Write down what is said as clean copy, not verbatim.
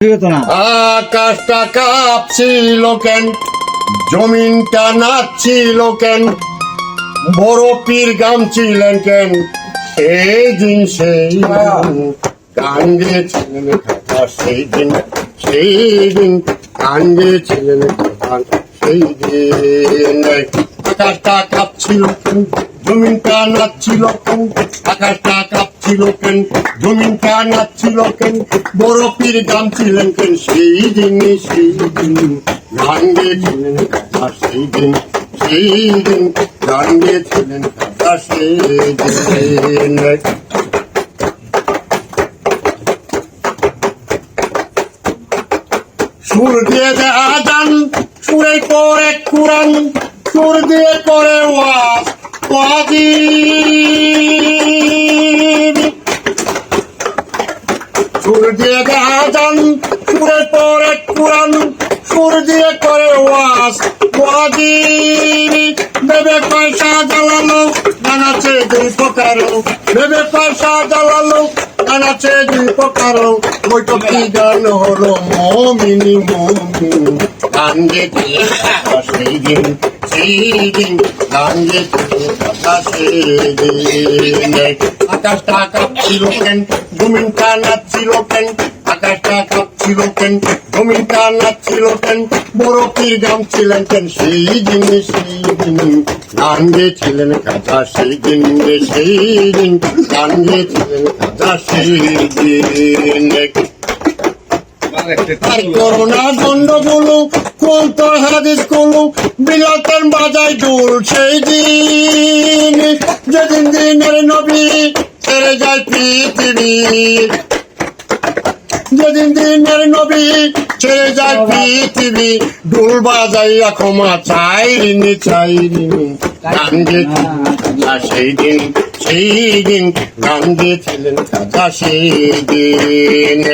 আকাশটা কাঁপছিল কেন, জমিনটা নাচছিল কেন, বড় পীর গামছিলেন কেন, সেই দিন গান গেয়েছিলেন খাতা, সেই দিন গান গেয়েছিলেন খাতা, সেই দিন আকাশটা কাঁপছিল কেন, জমিনটা নাচছিল কেন, আকাশটা কাঁপছিল কেন, জমিনটা নাচছিল কেন, বড় পীর গামছিলেন কেন, সেই দিন গান গেয়েছিলেন খাতা, সেই দিন গান গেয়েছিলেন খাতা, সেই দিন সুর দিয়ে দেয় আজান, সুরে করে কুরান, সুর দিয়ে করে ওয়াজ ওয়াজিব, সুর দিয়ে দেয় আজান, সুরে করে কুরান, সুর দিয়ে করে ওয়াজ ওয়াজিব। বেবে পয়সা জ্বালালো জানাচ্ছে দুই প্রকারও, বেবে পয়সা জ্বালালো জানাচ্ছে দুই প্রকারও, ওই তো কি গান হলো মমিনি মমিন গান গেছিলেন খাতা, সেই দিন গান গেছিলেন খাতা, সেই দিন আকাশটা কাঁপছিল কেন, জমিনটা নাচছিল কেন, আকাশটা কাঁপছিল কেন, জমিনটা নাচছিল কেন, বড় পীর গামছিলেন কেন, সেই দিন গান গেছিলেন খাতা, সেই দিন গান গেছিলেন খাতা, সেই দিন করোনা গন্ডগোল কোলতো হাদিস গুলো বিলাতেন বাজাই দুল, সেই দিন যেদিন দিনের নবী ছেড়ে যায় পৃথিবী, যেদিন দিনের নবী ছেড়ে যায় পৃথিবী, ঢোল বাজাইয়া ক্ষমা চাইনি গান গেছিলেন সেই দিন গান গেছিলেন খাতা, সেই দিন